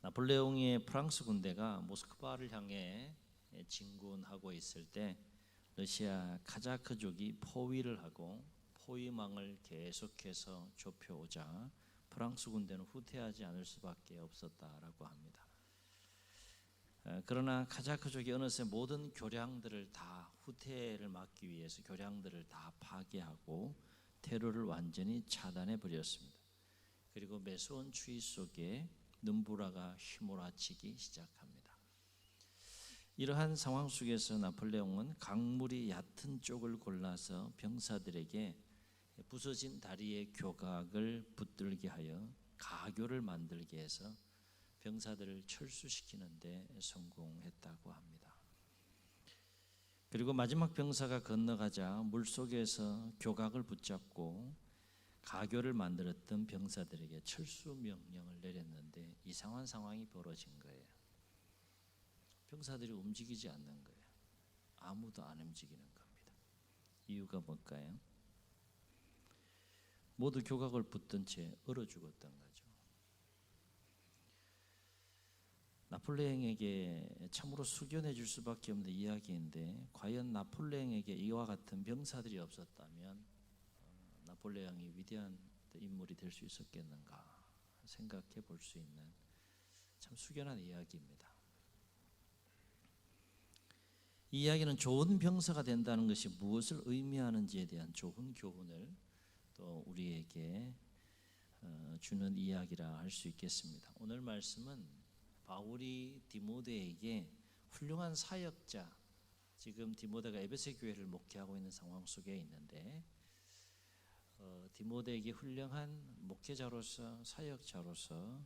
나폴레옹의 프랑스 군대가 모스크바를 향해 진군하고 있을 때 러시아 카자크족이 포위를 하고 포위망을 계속해서 좁혀오자 프랑스 군대는 후퇴하지 않을 수밖에 없었다라고 합니다. 그러나 카자크족이 어느새 모든 교량들을 다 후퇴를 막기 위해서 교량들을 다 파괴하고 테러를 완전히 차단해 버렸습니다. 그리고 매서운 추위 속에 눈보라가 휘몰아치기 시작합니다. 이러한 상황 속에서 나폴레옹은 강물이 얕은 쪽을 골라서 병사들에게 부서진 다리의 교각을 붙들게 하여 가교를 만들게 해서 병사들을 철수시키는 데 성공했다고 합니다. 그리고 마지막 병사가 건너가자 물속에서 교각을 붙잡고 가교를 만들었던 병사들에게 철수 명령을 내렸는데 이상한 상황이 벌어진 거예요. 병사들이 움직이지 않는 거예요. 아무도 안 움직이는 겁니다. 이유가 뭘까요? 모두 교각을 붙든 채 얼어 죽었던 거죠. 나폴레옹에게 참으로 숙연해 줄 수밖에 없는 이야기인데 과연 나폴레옹에게 이와 같은 병사들이 없었다면 나폴레옹이 위대한 인물이 될 수 있었겠는가 생각해 볼 수 있는 참 숙연한 이야기입니다. 이 이야기는 좋은 병사가 된다는 것이 무엇을 의미하는지에 대한 좋은 교훈을 또 우리에게 주는 이야기라 할 수 있겠습니다. 오늘 말씀은 바울이 디모데에게 훌륭한 사역자, 지금 디모데가 에베소 교회를 목회하고 있는 상황 속에 있는데 디모데에게 훌륭한 목회자로서 사역자로서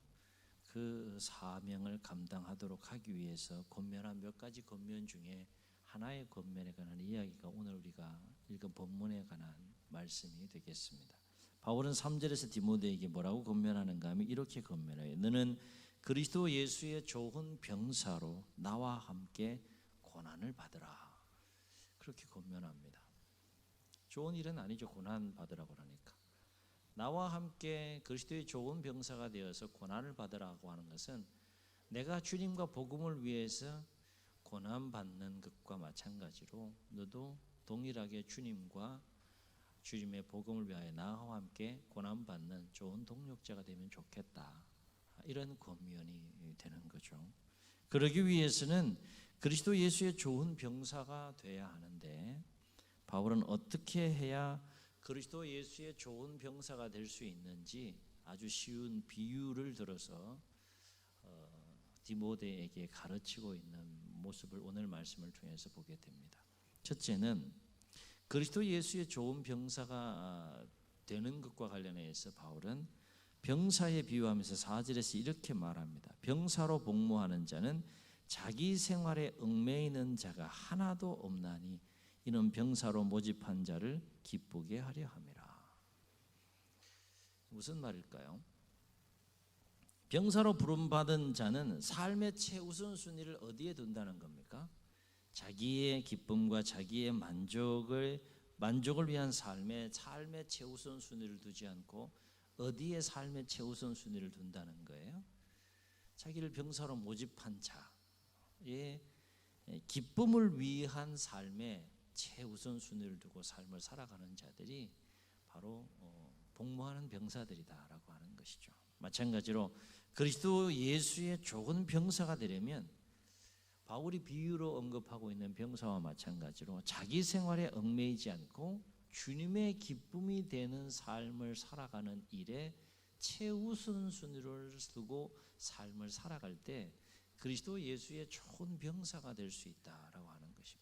그 사명을 감당하도록 하기 위해서 권면한 몇 가지 권면 중에 하나의 권면에 관한 이야기가 오늘 우리가 읽은 본문에 관한 말씀이 되겠습니다. 바울은 3절에서 디모데에게 뭐라고 권면하는가 하면 이렇게 권면해요. 너는 그리스도 예수의 좋은 병사로 나와 함께 고난을 받으라. 그렇게 권면합니다. 좋은 일은 아니죠. 고난 받으라고 하니까. 나와 함께 그리스도의 좋은 병사가 되어서 고난을 받으라고 하는 것은 내가 주님과 복음을 위해서 고난 받는 것과 마찬가지로 너도 동일하게 주님과 주님의 복음을 위하여 나와 함께 고난 받는 좋은 동력자가 되면 좋겠다. 이런 권면이 되는 거죠. 그러기 위해서는 그리스도 예수의 좋은 병사가 돼야 하는데 바울은 어떻게 해야 그리스도 예수의 좋은 병사가 될 수 있는지 아주 쉬운 비유를 들어서 디모데에게 가르치고 있는 모습을 오늘 말씀을 통해서 보게 됩니다. 첫째는 그리스도 예수의 좋은 병사가 되는 것과 관련해서 바울은 병사에 비유하면서 4절에서 이렇게 말합니다. 병사로 복무하는 자는 자기 생활에 얽매이는 자가 하나도 없나니 이는 병사로 모집한 자를 기쁘게 하려 함이라. 무슨 말일까요? 병사로 부름받은 자는 삶의 최우선순위를 어디에 둔다는 겁니까? 자기의 기쁨과 자기의 만족을 위한 삶의 최우선순위를 두지 않고 어디에 삶의 최우선순위를 둔다는 거예요? 자기를 병사로 모집한 자의 기쁨을 위한 삶의 최우선순위를 두고 삶을 살아가는 자들이 바로 복무하는 병사들이다라고 하는 것이죠. 마찬가지로 그리스도 예수의 좋은 병사가 되려면 바울이 비유로 언급하고 있는 병사와 마찬가지로 자기 생활에 얽매이지 않고 주님의 기쁨이 되는 삶을 살아가는 일에 최우선순위를 두고 삶을 살아갈 때 그리스도 예수의 좋은 병사가 될 수 있다라고 하는 것입니다.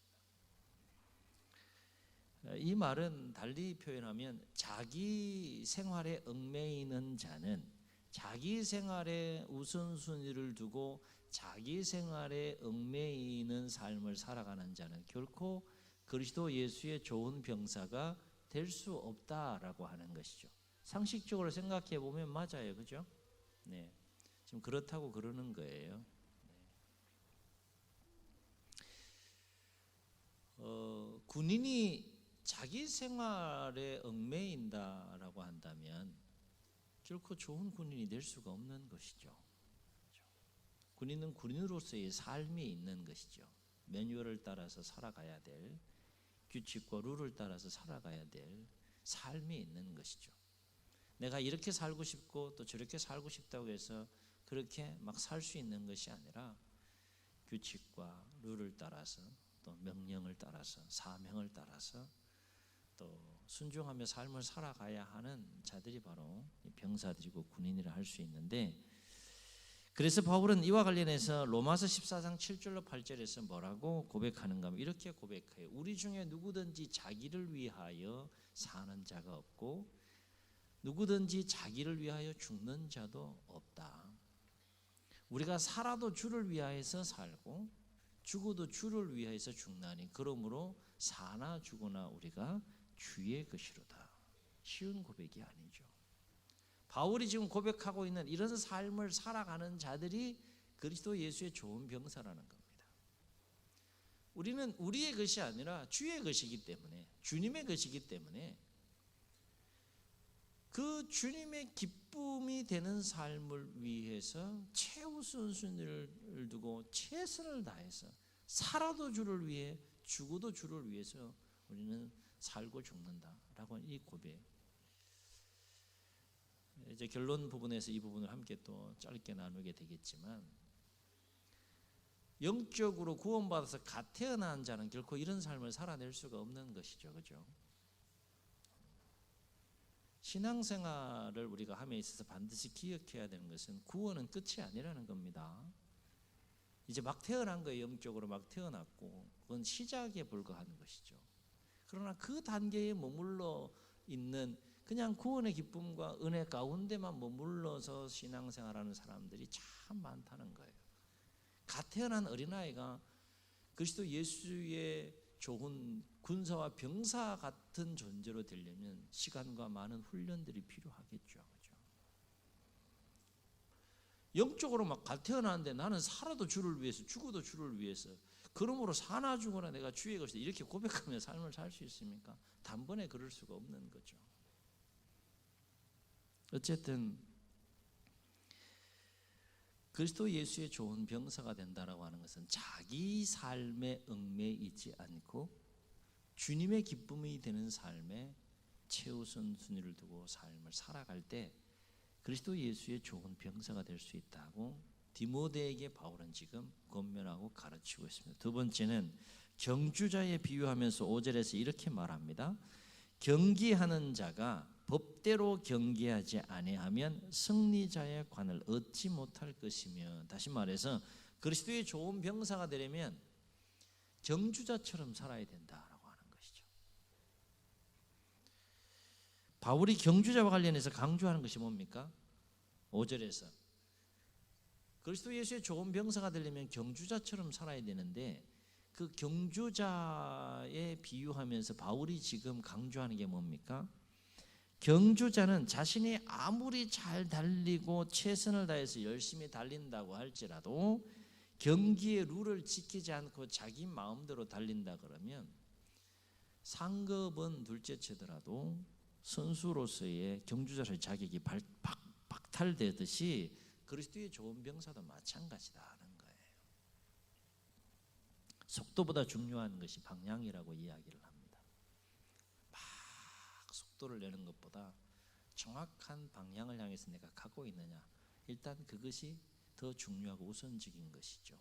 이 말은 달리 표현하면 자기 생활에 얽매이는 자는 자기 생활에 우선순위를 두고 자기 생활에 얽매이는 삶을 살아가는 자는 결코 그리스도 예수의 좋은 병사가 될 수 없다라고 하는 것이죠. 상식적으로 생각해 보면 맞아요, 그죠? 네, 지금 그렇다고 그러는 거예요. 군인이 자기 생활에 얽매인다라고 한다면 결코 좋은 군인이 될 수가 없는 것이죠. 군인은 군인으로서의 삶이 있는 것이죠. 매뉴얼을 따라서 살아가야 될, 규칙과 룰을 따라서 살아가야 될 삶이 있는 것이죠. 내가 이렇게 살고 싶고 또 저렇게 살고 싶다고 해서 그렇게 막 살 수 있는 것이 아니라 규칙과 룰을 따라서 또 명령을 따라서 사명을 따라서 또 순종하며 삶을 살아가야 하는 자들이 바로 병사들이고 군인이라 할 수 있는데, 그래서 바울은 이와 관련해서 로마서 14장 7절로 8절에서 뭐라고 고백하는가 하면 이렇게 고백해요. 우리 중에 누구든지 자기를 위하여 사는 자가 없고 누구든지 자기를 위하여 죽는 자도 없다. 우리가 살아도 주를 위하여서 살고 죽어도 주를 위하여서 죽나니 그러므로 사나 죽으나 우리가 주의 것이로다. 쉬운 고백이 아니죠. 바울이 지금 고백하고 있는 이런 삶을 살아가는 자들이 그리스도 예수의 좋은 병사라는 겁니다. 우리는 우리의 것이 아니라 주의 것이기 때문에, 주님의 것이기 때문에 그 주님의 기쁨이 되는 삶을 위해서 최우선순위를 두고 최선을 다해서 살아도 주를 위해 죽어도 주를 위해서 우리는 살고 죽는다라고 하는 이 고백. 이제 결론 부분에서 이 부분을 함께 또 짧게 나누게 되겠지만, 영적으로 구원받아서 갓 태어난 자는 결코 이런 삶을 살아낼 수가 없는 것이죠. 그죠? 신앙생활을 우리가 함에 있어서 반드시 기억해야 되는 것은 구원은 끝이 아니라는 겁니다. 이제 막 태어난 거예요. 영적으로 막 태어났고 그건 시작에 불과한 것이죠. 그러나 그 단계에 머물러 있는 그냥 구원의 기쁨과 은혜 가운데만 머물러서 신앙생활하는 사람들이 참 많다는 거예요. 갓 태어난 어린아이가 그리스도 예수의 좋은 군사와 병사 같은 존재로 되려면 시간과 많은 훈련들이 필요하겠죠. 그렇죠? 영적으로 막 갓 태어났는데 나는 살아도 주를 위해서 죽어도 주를 위해서 그러므로 사나 죽으나 내가 주의 것이다 이렇게 고백하며 삶을 살 수 있습니까? 단번에 그럴 수가 없는 거죠. 어쨌든 그리스도 예수의 좋은 병사가 된다라고 하는 것은 자기 삶에 얽매이지 않고 주님의 기쁨이 되는 삶에 최우선 순위를 두고 삶을 살아갈 때 그리스도 예수의 좋은 병사가 될 수 있다고 디모데에게 바울은 지금 권면하고 가르치고 있습니다. 두 번째는 경주자에 비유하면서 5절에서 이렇게 말합니다. 경기하는 자가 법대로 경계하지 아니하면 승리자의 관을 얻지 못할 것이며, 다시 말해서 그리스도의 좋은 병사가 되려면 경주자처럼 살아야 된다라고 하는 것이죠. 바울이 경주자와 관련해서 강조하는 것이 뭡니까? 5절에서 그리스도 예수의 좋은 병사가 되려면 경주자처럼 살아야 되는데, 그 경주자에 비유하면서 바울이 지금 강조하는 게 뭡니까? 경주자는 자신이 아무리 잘 달리고 최선을 다해서 열심히 달린다고 할지라도 경기의 룰을 지키지 않고 자기 마음대로 달린다 그러면 상급은 둘째치더라도 선수로서의 경주자의 자격이 박탈되듯이 그리스도의 좋은 병사도 마찬가지다 하는 거예요. 속도보다 중요한 것이 방향이라고 이야기를 합니다. 속도를 내는 것보다 정확한 방향을 향해서 내가 가고 있느냐, 일단 그것이 더 중요하고 우선적인 것이죠.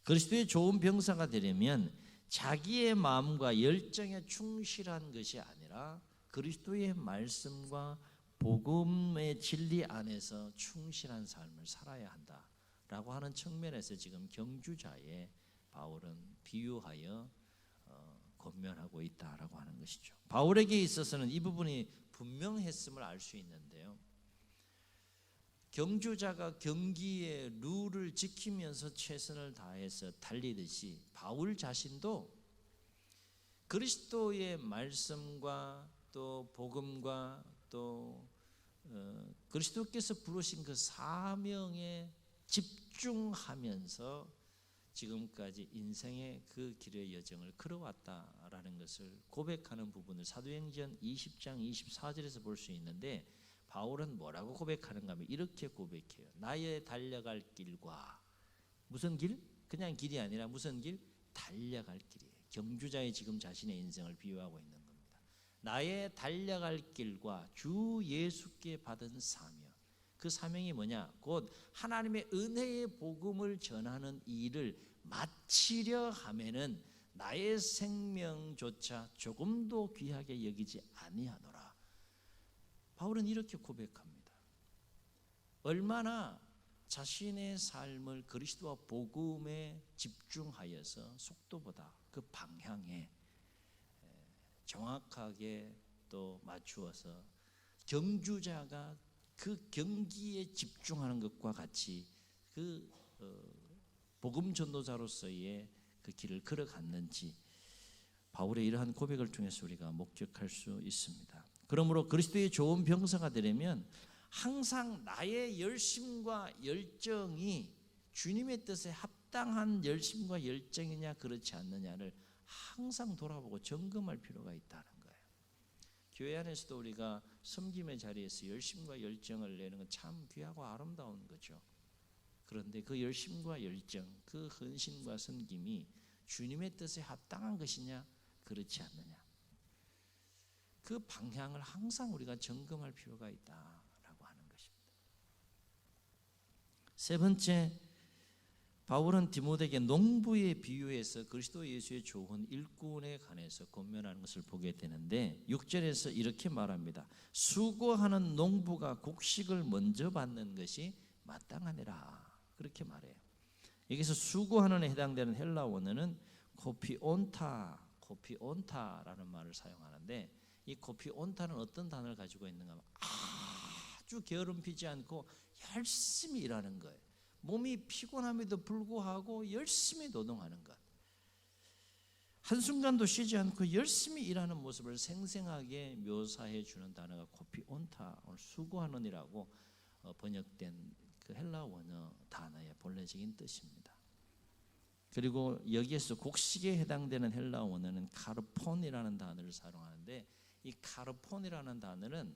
그리스도의 좋은 병사가 되려면 자기의 마음과 열정에 충실한 것이 아니라 그리스도의 말씀과 복음의 진리 안에서 충실한 삶을 살아야 한다라고 하는 측면에서 지금 경주자에 바울은 비유하여 권면하고 있다라고 하는 것이죠. 바울에게 있어서는 이 부분이 분명했음을 알 수 있는데요. 경주자가 경기의 룰을 지키면서 최선을 다해서 달리듯이 바울 자신도 그리스도의 말씀과 또 복음과 또 그리스도께서 부르신 그 사명에 집중하면서 지금까지 인생의 그 길의 여정을 걸어왔다라는 것을 고백하는 부분을 사도행전 20장 24절에서 볼 수 있는데, 바울은 뭐라고 고백하는가 하면 이렇게 고백해요. 나의 달려갈 길과 무슨 길? 그냥 길이 아니라 무슨 길? 달려갈 길이에요. 경주자의 지금 자신의 인생을 비유하고 있는 겁니다. 나의 달려갈 길과 주 예수께 받은 사명. 그 사명이 뭐냐? 곧 하나님의 은혜의 복음을 전하는 일을 마치려 하면은 나의 생명조차 조금도 귀하게 여기지 아니하노라. 바울은 이렇게 고백합니다. 얼마나 자신의 삶을 그리스도와 복음에 집중하여서 속도보다 그 방향에 정확하게 또 맞추어서 경주자가 그 경기에 집중하는 것과 같이 그 복음 전도자로서의 그 길을 걸어갔는지 바울의 이러한 고백을 통해서 우리가 목격할 수 있습니다. 그러므로 그리스도의 좋은 병사가 되려면 항상 나의 열심과 열정이 주님의 뜻에 합당한 열심과 열정이냐 그렇지 않느냐를 항상 돌아보고 점검할 필요가 있다는 거예요. 교회 안에서도 우리가 섬김의 자리에서 열심과 열정을 내는 건 참 귀하고 아름다운 거죠. 그런데 그 열심과 열정, 그 헌신과 섬김이 주님의 뜻에 합당한 것이냐 그렇지 않느냐, 그 방향을 항상 우리가 점검할 필요가 있다라고 하는 것입니다. 세 번째, 바울은 디모데에게 농부에 비유해서 그리스도 예수의 좋은 일꾼에 관해서 권면하는 것을 보게 되는데 6절에서 이렇게 말합니다. 수고하는 농부가 곡식을 먼저 받는 것이 마땅하니라. 그렇게 말해요. 여기서 수고하는 데 해당되는 헬라 원어는 코피온타라는 말을 사용하는데, 이 코피온타는 어떤 단어를 가지고 있는가 하면 아주 게으름피지 않고 열심히 일하는 거예요. 몸이 피곤함에도 불구하고 열심히 노동하는 것, 한순간도 쉬지 않고 열심히 일하는 모습을 생생하게 묘사해 주는 단어가 코피온타, 수고하는 이라고 번역된 그 헬라 원어 단어의 본래적인 뜻입니다. 그리고 여기에서 곡식에 해당되는 헬라 원어는 카르폰이라는 단어를 사용하는데, 이 카르폰이라는 단어는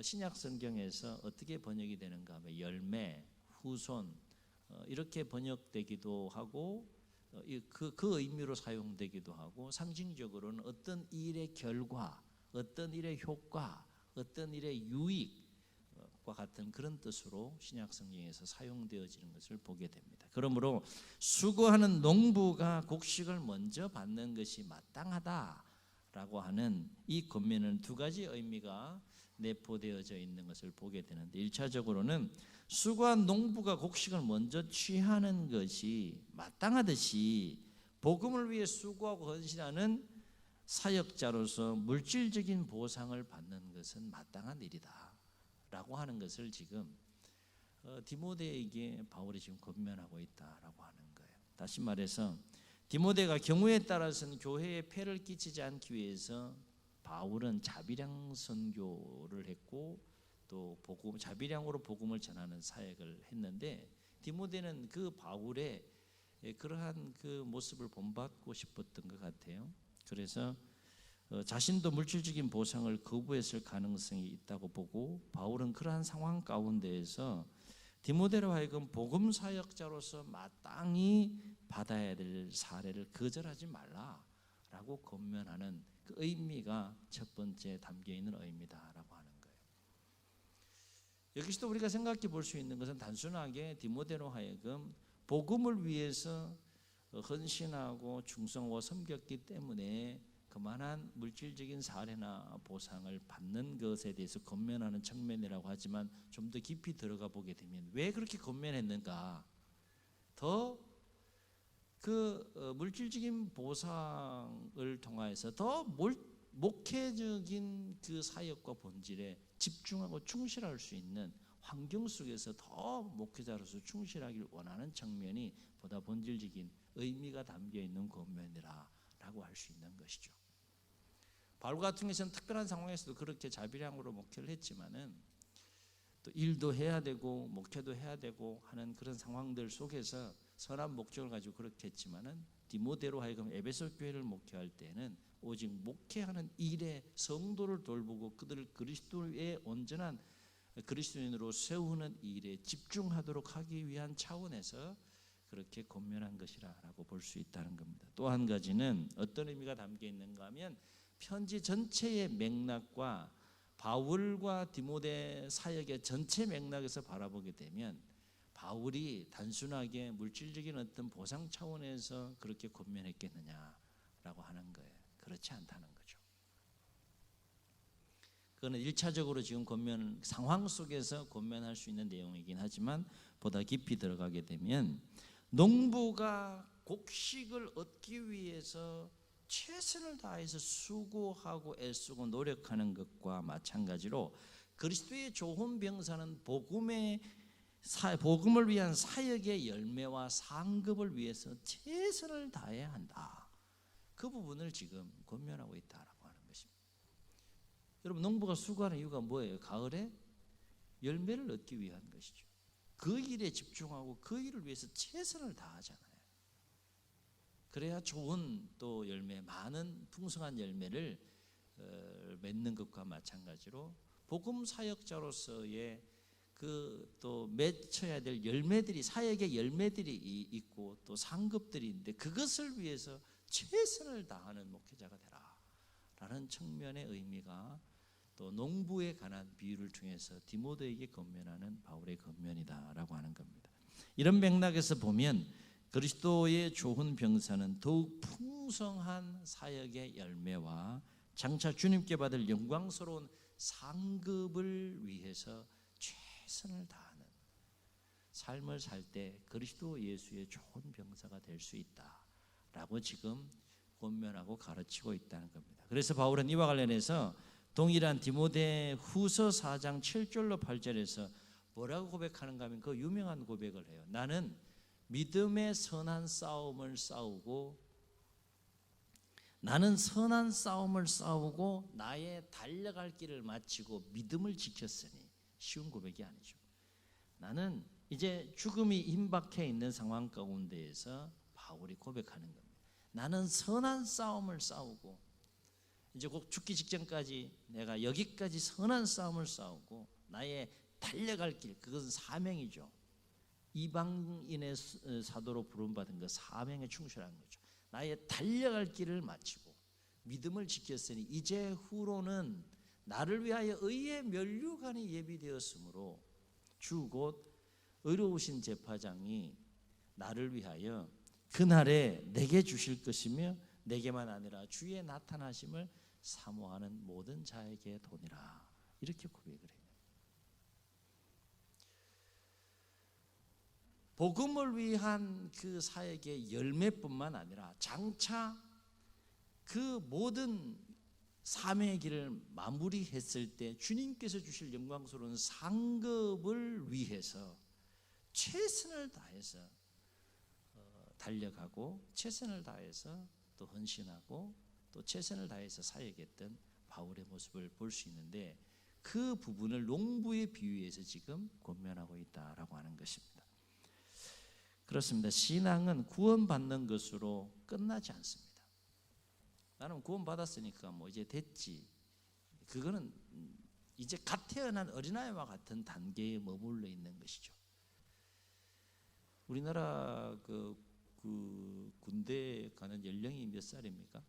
신약 성경에서 어떻게 번역이 되는가 하면 열매, 후손 이렇게 번역되기도 하고 그 의미로 사용되기도 하고, 상징적으로는 어떤 일의 결과, 어떤 일의 효과, 어떤 일의 유익과 같은 그런 뜻으로 신약 성경에서 사용되어지는 것을 보게 됩니다. 그러므로 수고하는 농부가 곡식을 먼저 받는 것이 마땅하다라고 하는 이 권면은 두 가지 의미가 내포되어져 있는 것을 보게 되는데, 1차적으로는 수고한 농부가 곡식을 먼저 취하는 것이 마땅하듯이 복음을 위해 수고하고 헌신하는 사역자로서 물질적인 보상을 받는 것은 마땅한 일이다 라고 하는 것을 지금 디모데에게 바울이 지금 권면하고 있다라고 하는 거예요. 다시 말해서 디모데가 경우에 따라서는 교회에 폐를 끼치지 않기 위해서 바울은 자비량 선교를 했고 또 자비량으로 복음을 전하는 사역을 했는데, 디모데는 그 바울의 그러한 그 모습을 본받고 싶었던 것 같아요. 그래서 자신도 물질적인 보상을 거부했을 가능성이 있다고 보고, 바울은 그러한 상황 가운데에서 디모데로 하여금 복음 사역자로서 마땅히 받아야 될 사례를 거절하지 말라라고 권면하는 그 의미가 첫 번째 담겨 있는 의미다라고 하는 거예요. 여기서도 우리가 생각해 볼 수 있는 것은 단순하게 디모데로 하여금 복음을 위해서 헌신하고 충성하고 섬겼기 때문에 그만한 물질적인 사례나 보상을 받는 것에 대해서 권면하는 측면이라고 하지만, 좀 더 깊이 들어가 보게 되면 왜 그렇게 권면했는가, 더 그 물질적인 보상을 통하여서 더 목회적인 그 사역과 본질에 집중하고 충실할 수 있는 환경 속에서 더 목회자로서 충실하기를 원하는 측면이 보다 본질적인 의미가 담겨 있는 권면이라고 할 수 있는 것이죠. 바울 같은 경우는 특별한 상황에서도 그렇게 자비량으로 목회를 했지만은, 또 일도 해야 되고 목회도 해야 되고 하는 그런 상황들 속에서 선한 목적을 가지고 그렇게 했지만은, 디모데로 하여금 에베소 교회를 목회할 때는 오직 목회하는 일에 성도를 돌보고 그들을 그리스도의 온전한 그리스도인으로 세우는 일에 집중하도록 하기 위한 차원에서 그렇게 권면한 것이라고 볼 수 있다는 겁니다. 또 한 가지는 어떤 의미가 담겨 있는가 하면 편지 전체의 맥락과 바울과 디모데 사역의 전체 맥락에서 바라보게 되면 바울이 단순하게 물질적인 어떤 보상 차원에서 그렇게 권면했겠느냐라고 하는 거예요. 그렇지 않다는 거죠. 그거는 1차적으로 지금 권면 상황 속에서 권면할 수 있는 내용이긴 하지만 보다 깊이 들어가게 되면 농부가 곡식을 얻기 위해서 최선을 다해서 수고하고 애쓰고 노력하는 것과 마찬가지로 그리스도의 좋은 병사는 복음을 위한 사역의 열매와 상급을 위해서 최선을 다해야 한다. 그 부분을 지금 권면하고 있다라고 하는 것입니다. 여러분, 농부가 수고하는 이유가 뭐예요? 가을에 열매를 얻기 위한 것이죠. 그 일에 집중하고 그 일을 위해서 최선을 다하잖아요. 그래야 좋은 또 열매, 많은 풍성한 열매를 맺는 것과 마찬가지로 복음 사역자로서의 그 또 맺혀야 될 열매들이, 사역의 열매들이 있고 또 상급들이 있는데 그것을 위해서 최선을 다하는 목회자가 되라 라는 측면의 의미가 또 농부에 관한 비유를 통해서 디모데에게 권면하는 바울의 권면이다라고 하는 겁니다. 이런 맥락에서 보면 그리스도의 좋은 병사는 더욱 풍성한 사역의 열매와 장차 주님께 받을 영광스러운 상급을 위해서 최선을 다하는 삶을 살 때 그리스도 예수의 좋은 병사가 될 수 있다라고 지금 권면하고 가르치고 있다는 겁니다. 그래서 바울은 이와 관련해서 동일한 디모데 후서 4장 7절로 8절에서 뭐라고 고백하는가 하면 그 유명한 고백을 해요. 나는 믿음의 선한 싸움을 싸우고 나의 달려갈 길을 마치고 믿음을 지켰으니. 쉬운 고백이 아니죠. 나는 이제 죽음이 임박해 있는 상황 가운데에서 바울이 고백하는 겁니다. 나는 선한 싸움을 싸우고 이제 곧 죽기 직전까지 내가 여기까지 선한 싸움을 싸우고 나의 달려갈 길, 그것은 사명이죠. 이방인의 사도로 부름받은 그 사명에 충실한 거죠. 나의 달려갈 길을 마치고 믿음을 지켰으니 이제 후로는 나를 위하여 의의 면류관이 예비되었으므로 주 곧 의로우신 제파장이 나를 위하여 그날에 내게 주실 것이며 내게만 아니라 주의 나타나심을 사모하는 모든 자에게 도니라. 이렇게 고백을 해요. 복음을 위한 그 사역의 열매뿐만 아니라 장차 그 모든 사명의 길을 마무리했을 때 주님께서 주실 영광스러운 상급을 위해서 최선을 다해서 달려가고 최선을 다해서 또 헌신하고 또 최선을 다해서 사역했던 바울의 모습을 볼 수 있는데 그 부분을 농부에 비유해서 지금 권면하고 있다라고 하는 것입니다. 그렇습니다. 신앙은 구원받는 것으로 끝나지 않습니다. 나는 구원받았으니까 뭐 이제 됐지. 그거는 이제 갓 태어난 어린아이와 같은 단계에 머물러 있는 것이죠. 우리나라 그 군대 가는 연령이 몇 살입니까?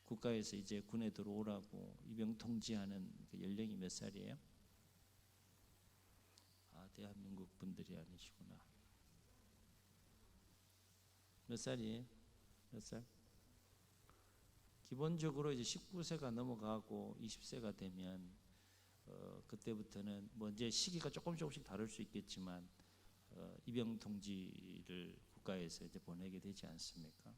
국가에서 이제 군에 들어오라고 입영 통지하는 그 연령이 몇 살이에요? 대한민국 분들이 아니시구나. 몇 살이에요? 몇 살? 기본적으로 이제 19세가 넘어가고 20세가 되면 그때부터는 뭐 이제 시기가 조금씩 다를 수 있겠지만 입영 통지를 국가에서 이제 보내게 되지 않습니까?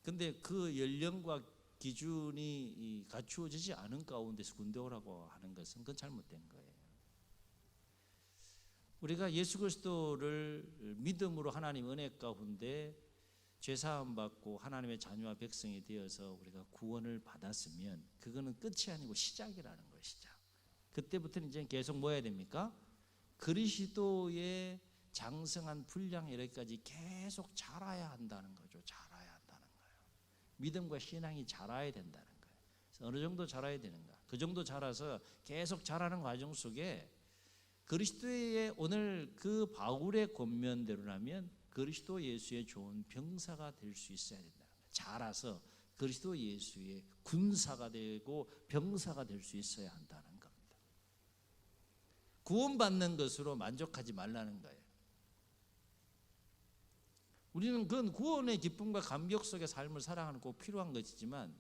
근데 그 연령과 기준이 갖추어지지 않은 가운데서 군대 오라고 하는 것은 그건 잘못된 거예요. 우리가 예수 그리스도를 믿음으로 하나님 은혜 가운데 죄사함 받고 하나님의 자녀와 백성이 되어서 우리가 구원을 받았으면 그거는 끝이 아니고 시작이라는 거예요. 시작. 그때부터는 이제 계속 뭐 해야 됩니까? 그리스도의 장성한 분량에 이르기까지 계속 자라야 한다는 거죠. 자라야 한다는 거예요. 믿음과 신앙이 자라야 된다는 거예요. 그래서 어느 정도 자라야 되는가? 그 정도 자라서 계속 자라는 과정 속에 그리스도의 오늘 그 바울의 권면대로라면 그리스도 예수의 좋은 병사가 될 수 있어야 된다. 자라서 그리스도 예수의 군사가 되고 병사가 될 수 있어야 한다는 겁니다. 구원받는 것으로 만족하지 말라는 거예요. 우리는 그건 구원의 기쁨과 감격 속의 삶을 살아가는 꼭 필요한 것이지만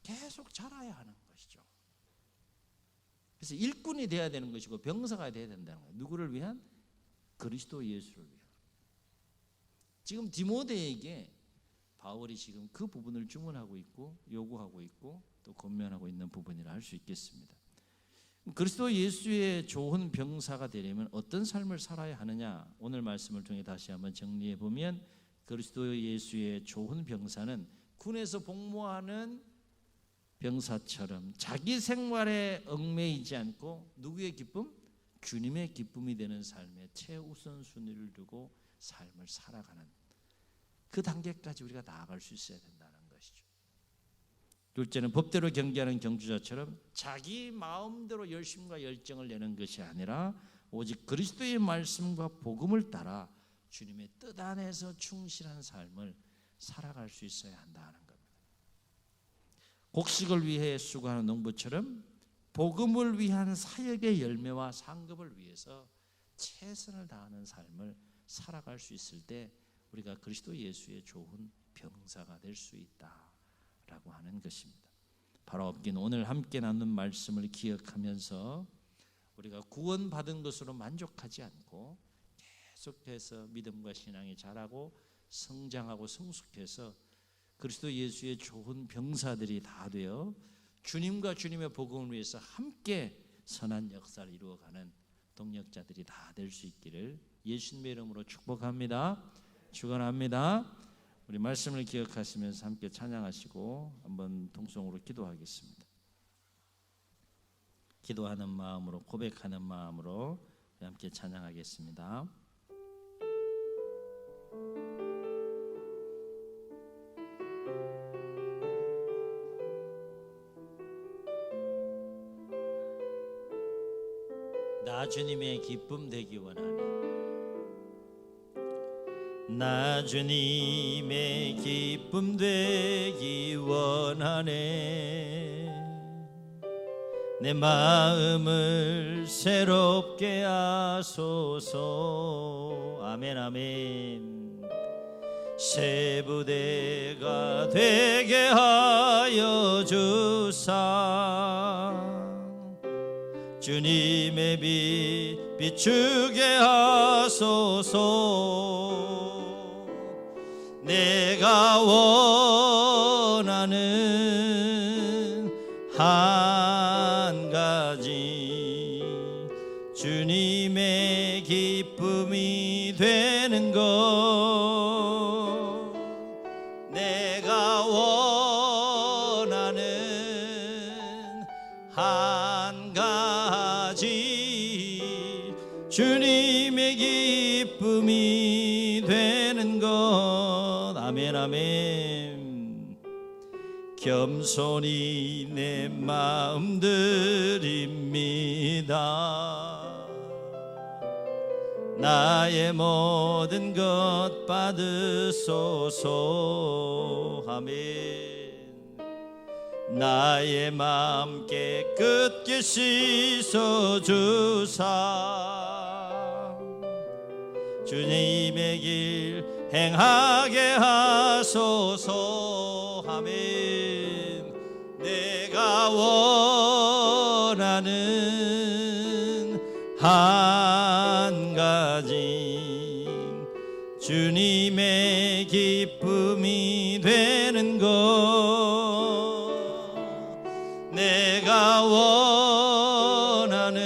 계속 자라야 하는 것이죠. 그래서 일꾼이 돼야 되는 것이고 병사가 돼야 된다는 거예요. 누구를 위한? 그리스도 예수를 위한. 지금 디모데에게 바울이 지금 그 부분을 주문하고 있고 요구하고 있고 또 권면하고 있는 부분이라 할 수 있겠습니다. 그리스도 예수의 좋은 병사가 되려면 어떤 삶을 살아야 하느냐, 오늘 말씀을 통해 다시 한번 정리해 보면 그리스도 예수의 좋은 병사는 군에서 복무하는 병사처럼 자기 생활에 얽매이지 않고 누구의 기쁨? 주님의 기쁨이 되는 삶에 최우선순위를 두고 삶을 살아가는 그 단계까지 우리가 나아갈 수 있어야 된다는 것이죠. 둘째는 법대로 경기하는 경주자처럼 자기 마음대로 열심과 열정을 내는 것이 아니라 오직 그리스도의 말씀과 복음을 따라 주님의 뜻 안에서 충실한 삶을 살아갈 수 있어야 한다는 겁니다. 곡식을 위해 수고하는 농부처럼 복음을 위한 사역의 열매와 상급을 위해서 최선을 다하는 삶을 살아갈 수 있을 때 우리가 그리스도 예수의 좋은 병사가 될 수 있다라고 하는 것입니다. 바로 없긴 오늘 함께 나눈 말씀을 기억하면서 우리가 구원받은 것으로 만족하지 않고 계속해서 믿음과 신앙이 자라고 성장하고 성숙해서 그리스도 예수의 좋은 병사들이 다 되어 주님과 주님의 복음을 위해서 함께 선한 역사를 이루어가는 동력자들이 다 될 수 있기를 예수님의 이름으로 축복합니다. 축원합니다. 우리 말씀을 기억하시면서 함께 찬양하시고 한번 통성으로 기도하겠습니다. 기도하는 마음으로, 고백하는 마음으로 함께 찬양하겠습니다. 나 주님의 기쁨 되기 원하네. 나 주님의 기쁨 되기 원하네. 내 마음을 새롭게 하소서. 아멘 아멘. 새 부대가 되게 하여 주사 주님의 빛 비추게 하소서. 내가 원하는 한 가지 주님의 기쁨이 되는 것. 내가 원하는 한 가지 주님의 기쁨이 되는 것. 아멘 아멘. 겸손히 내 마음 드립니다. 나의 모든 것 받으소서. 아멘. 나의 마음 깨끗게 씻어주사 주님의 길 행하게 하소서. 아멘. 내가 원하는 한 가지 주님의 기쁨이 되는 것. 내가 원하는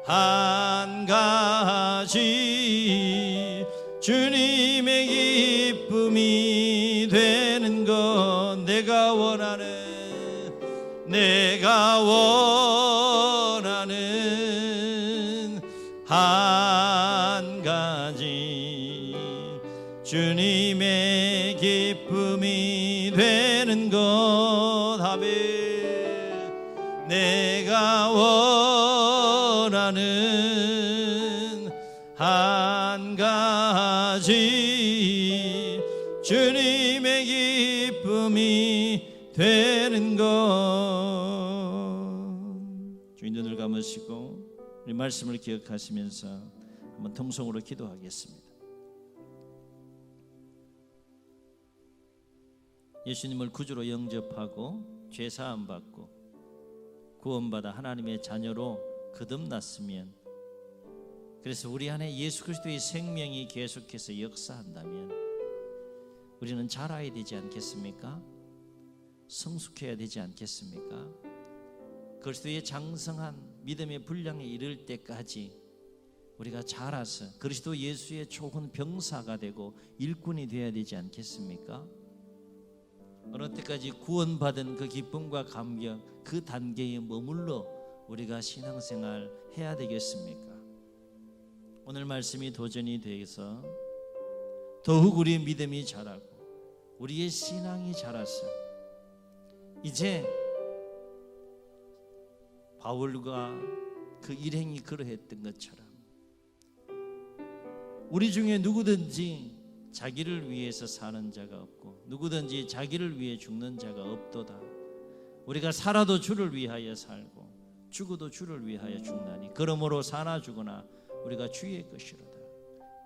한 가지 주님의 기쁨이 되는 것. 내가 원하는 한 가지 주님의 기쁨이 되는 것. 아멘. 내가 원하는 한 가지 주님의 기쁨이 되는 것. 주님 눈을 감으시고 우리 말씀을 기억하시면서 한번 통성으로 기도하겠습니다. 예수님을 구주로 영접하고 죄사함 받고 구원받아 하나님의 자녀로 거듭났으면, 그래서 우리 안에 예수 그리스도의 생명이 계속해서 역사한다면 우리는 자라야 되지 않겠습니까? 성숙해야 되지 않겠습니까? 그리스도의 장성한 믿음의 분량에 이를 때까지 우리가 자라서 그리스도 예수의 좋은 병사가 되고 일꾼이 되어야 되지 않겠습니까? 어느 때까지 구원받은 그 기쁨과 감격, 그 단계에 머물러 우리가 신앙생활 해야 되겠습니까? 오늘 말씀이 도전이 되어서 더욱 우리의 믿음이 자라고 우리의 신앙이 자라서 이제 바울과 그 일행이 그러했던 것처럼 우리 중에 누구든지 자기를 위해서 사는 자가 없고 누구든지 자기를 위해 죽는 자가 없도다. 우리가 살아도 주를 위하여 살고 죽어도 주를 위하여 죽나니 그러므로 사나 죽으나 우리가 주의 것이로다.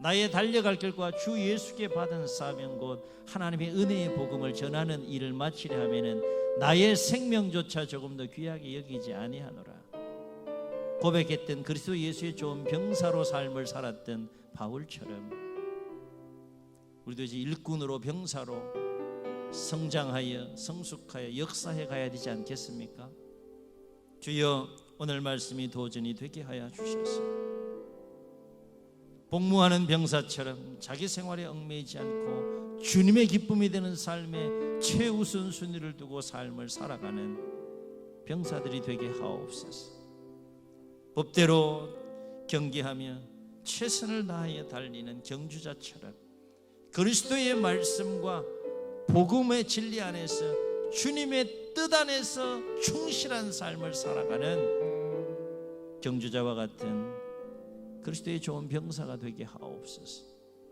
나의 달려갈 길과 주 예수께 받은 사명 곧 하나님의 은혜의 복음을 전하는 일을 마치려 하면은 나의 생명조차 조금 더 귀하게 여기지 아니하노라. 고백했던 그리스도 예수의 좋은 병사로 삶을 살았던 바울처럼 우리도 이제 일꾼으로 병사로 성장하여 성숙하여 역사해 가야 되지 않겠습니까? 주여, 오늘 말씀이 도전이 되게 하여 주셔서 복무하는 병사처럼 자기 생활에 얽매이지 않고 주님의 기쁨이 되는 삶에 최우선 순위를 두고 삶을 살아가는 병사들이 되게 하옵소서. 법대로 경계하며 최선을 다하여 달리는 경주자처럼 그리스도의 말씀과 복음의 진리 안에서 주님의 뜻 안에서 충실한 삶을 살아가는 경주자와 같은 그리스도의 좋은 병사가 되게 하옵소서.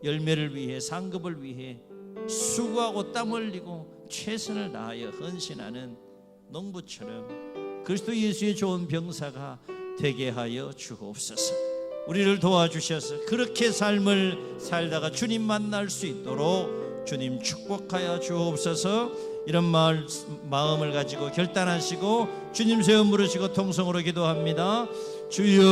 열매를 위해 상급을 위해 수고하고 땀 흘리고 최선을 다하여 헌신하는 농부처럼 그리스도 예수의 좋은 병사가 되게 하여 주옵소서. 우리를 도와주셔서 그렇게 삶을 살다가 주님 만날 수 있도록 주님 축복하여 주옵소서. 이런 마음을 가지고 결단하시고 주님 세움 부르시고 통성으로 기도합니다. 주여